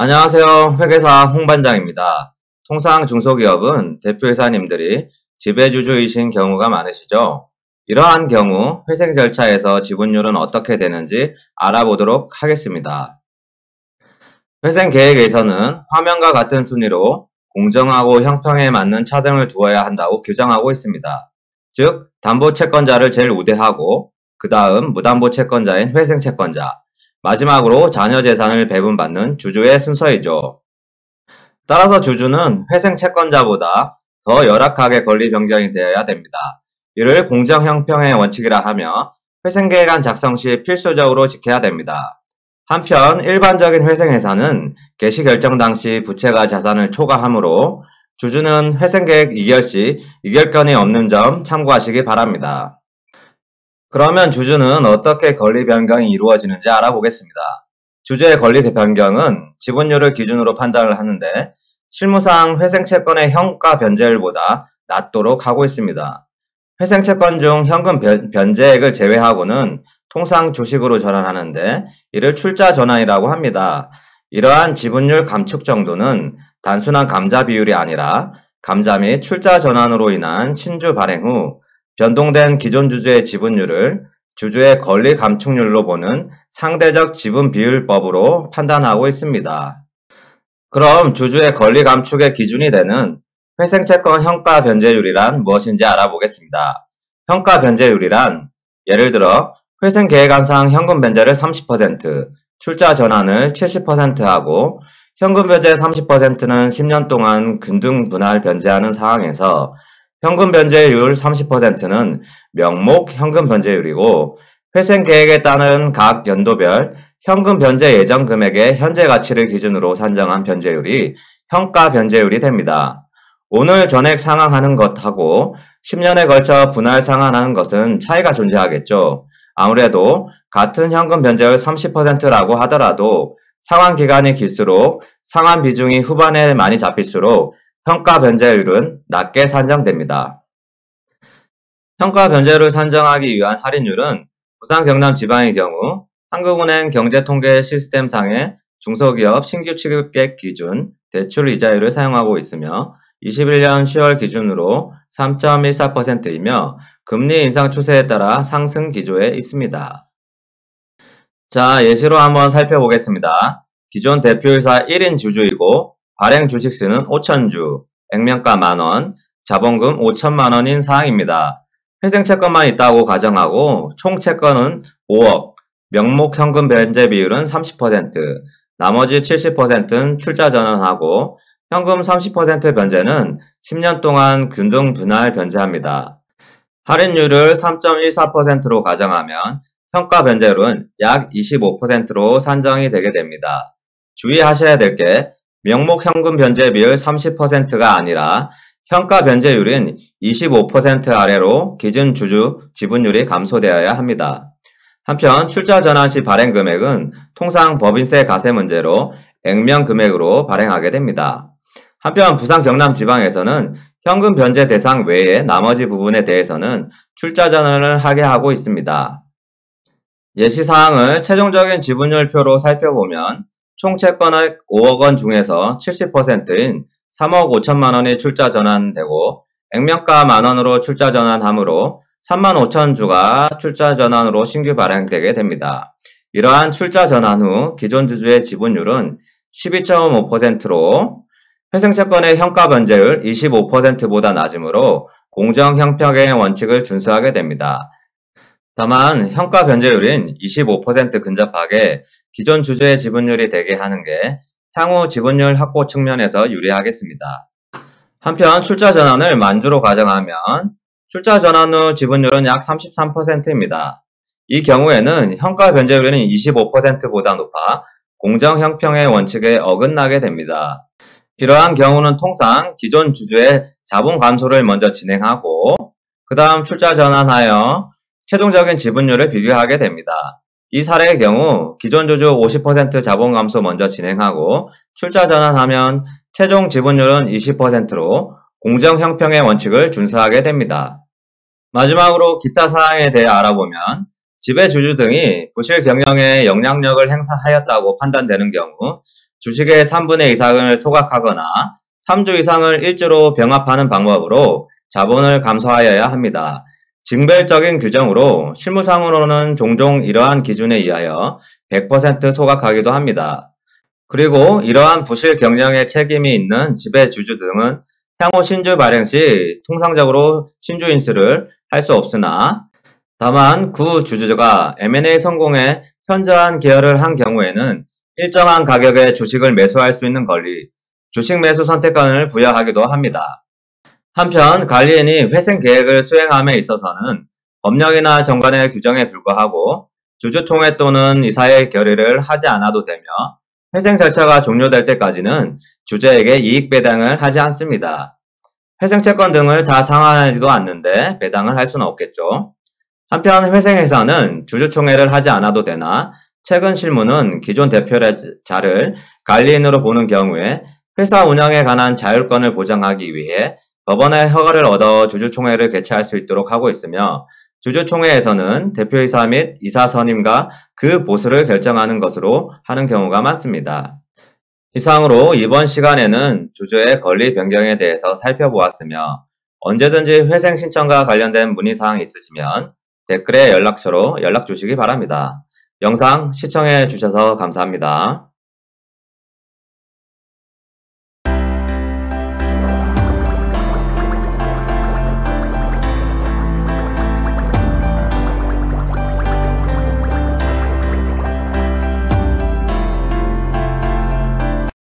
안녕하세요. 회계사 홍반장입니다. 통상 중소기업은 대표이사님들이 지배주주이신 경우가 많으시죠? 이러한 경우 회생 절차에서 지분율은 어떻게 되는지 알아보도록 하겠습니다. 회생 계획에서는 화면과 같은 순위로 공정하고 형평에 맞는 차등을 두어야 한다고 규정하고 있습니다. 즉, 담보 채권자를 제일 우대하고 그 다음 무담보 채권자인 회생 채권자, 마지막으로 자녀 재산을 배분받는 주주의 순서이죠. 따라서 주주는 회생 채권자보다 더 열악하게 권리 변경이 되어야 됩니다. 이를 공정형평의 원칙이라 하며 회생계획안 작성 시 필수적으로 지켜야 됩니다. 한편 일반적인 회생회사는 개시 결정 당시 부채가 자산을 초과하므로 주주는 회생계획 이결 시 이결권이 없는 점 참고하시기 바랍니다. 그러면 주주는 어떻게 권리 변경이 이루어지는지 알아보겠습니다. 주주의 권리 변경은 지분율을 기준으로 판단을 하는데 실무상 회생채권의 현가 변제율보다 낮도록 하고 있습니다. 회생채권 중 현금 변제액을 제외하고는 통상 주식으로 전환하는데 이를 출자 전환이라고 합니다. 이러한 지분율 감축 정도는 단순한 감자 비율이 아니라 감자 및 출자 전환으로 인한 신주 발행 후 변동된 기존 주주의 지분율을 주주의 권리 감축률로 보는 상대적 지분 비율법으로 판단하고 있습니다. 그럼 주주의 권리 감축의 기준이 되는 회생채권 현가 변제율이란 무엇인지 알아보겠습니다. 현가 변제율이란 예를 들어 회생계획안상 현금 변제를 30%, 출자 전환을 70% 하고 현금 변제 30%는 10년 동안 균등 분할 변제하는 상황에서 현금 변제율 30%는 명목 현금 변제율이고 회생계획에 따른 각 연도별 현금 변제 예정 금액의 현재 가치를 기준으로 산정한 변제율이 현가 변제율이 됩니다. 오늘 전액 상환하는 것하고 10년에 걸쳐 분할 상환하는 것은 차이가 존재하겠죠. 아무래도 같은 현금 변제율 30%라고 하더라도 상환 기간이 길수록 상환 비중이 후반에 많이 잡힐수록 현가 변제율은 낮게 산정됩니다. 현가 변제율을 산정하기 위한 할인율은 부산 경남 지방의 경우 한국은행 경제통계 시스템상의 중소기업 신규 취급객 기준 대출 이자율을 사용하고 있으며 21년 10월 기준으로 3.14%이며 금리 인상 추세에 따라 상승 기조에 있습니다. 자, 예시로 한번 살펴보겠습니다. 기존 대표이사 1인 주주이고 발행 주식수는 5,000주, 액면가 만원, 자본금 5천만원인 사항입니다. 회생채권만 있다고 가정하고 총 채권은 5억, 명목 현금 변제 비율은 30%, 나머지 70%는 출자 전환하고 현금 30% 변제는 10년 동안 균등 분할 변제합니다. 할인율을 3.14%로 가정하면 현가 변제율은 약 25%로 산정이 되게 됩니다. 주의하셔야 될 게 명목 현금 변제 비율 30%가 아니라 현가 변제율인 25% 아래로 기준 주주 지분율이 감소되어야 합니다. 한편 출자 전환 시 발행 금액은 통상 법인세 가세 문제로 액면 금액으로 발행하게 됩니다. 한편 부산 경남 지방에서는 현금 변제 대상 외의 나머지 부분에 대해서는 출자 전환을 하게 하고 있습니다. 예시사항을 최종적인 지분율표로 살펴보면 총 채권의 5억원 중에서 70%인 3억 5천만원이 출자 전환되고 액면가 만원으로 출자 전환하므로 3만 5천 주가 출자 전환으로 신규 발행되게 됩니다. 이러한 출자 전환 후 기존 주주의 지분율은 12.5%로 회생채권의 현가 변제율 25%보다 낮으므로 공정형평의 원칙을 준수하게 됩니다. 다만 현가 변제율인 25% 근접하게 기존 주주의 지분율이 되게 하는 게 향후 지분율 확보 측면에서 유리하겠습니다. 한편 출자 전환을 만주로 가정하면 출자 전환 후 지분율은 약 33%입니다. 이 경우에는 현가 변제율은 25%보다 높아 공정형평의 원칙에 어긋나게 됩니다. 이러한 경우는 통상 기존 주주의 자본 감소를 먼저 진행하고 그 다음 출자 전환하여 최종적인 지분율을 비교하게 됩니다. 이 사례의 경우 기존 주주 50% 자본 감소 먼저 진행하고 출자 전환하면 최종 지분율은 20%로 공정형평의 원칙을 준수하게 됩니다. 마지막으로 기타 사항에 대해 알아보면 지배주주 등이 부실 경영에 영향력을 행사하였다고 판단되는 경우 주식의 3분의 2 이상을 소각하거나 3주 이상을 일주로 병합하는 방법으로 자본을 감소하여야 합니다. 징별적인 규정으로 실무상으로는 종종 이러한 기준에 의하여 100% 소각하기도 합니다. 그리고 이러한 부실 경영에 책임이 있는 지배주주 등은 향후 신주 발행 시 통상적으로 신주 인수를 할 수 없으나 다만 구 주주가 M&A 성공에 현저한 기여를 한 경우에는 일정한 가격에 주식을 매수할 수 있는 권리, 주식 매수 선택권을 부여하기도 합니다. 한편 관리인이 회생 계획을 수행함에 있어서는 법령이나 정관의 규정에 불과하고 주주총회 또는 이사의 결의를 하지 않아도 되며 회생 절차가 종료될 때까지는 주주에게 이익 배당을 하지 않습니다. 회생 채권 등을 다 상환하지도 않는데 배당을 할 수는 없겠죠. 한편 회생회사는 주주총회를 하지 않아도 되나 최근 실무는 기존 대표자를 관리인으로 보는 경우에 회사 운영에 관한 자율권을 보장하기 위해 법원의 허가를 얻어 주주총회를 개최할 수 있도록 하고 있으며 주주총회에서는 대표이사 및 이사 선임과 그 보수를 결정하는 것으로 하는 경우가 많습니다. 이상으로 이번 시간에는 주주의 권리 변경에 대해서 살펴보았으며 언제든지 회생 신청과 관련된 문의사항 있으시면 댓글에 연락처로 연락 주시기 바랍니다. 영상 시청해 주셔서 감사합니다.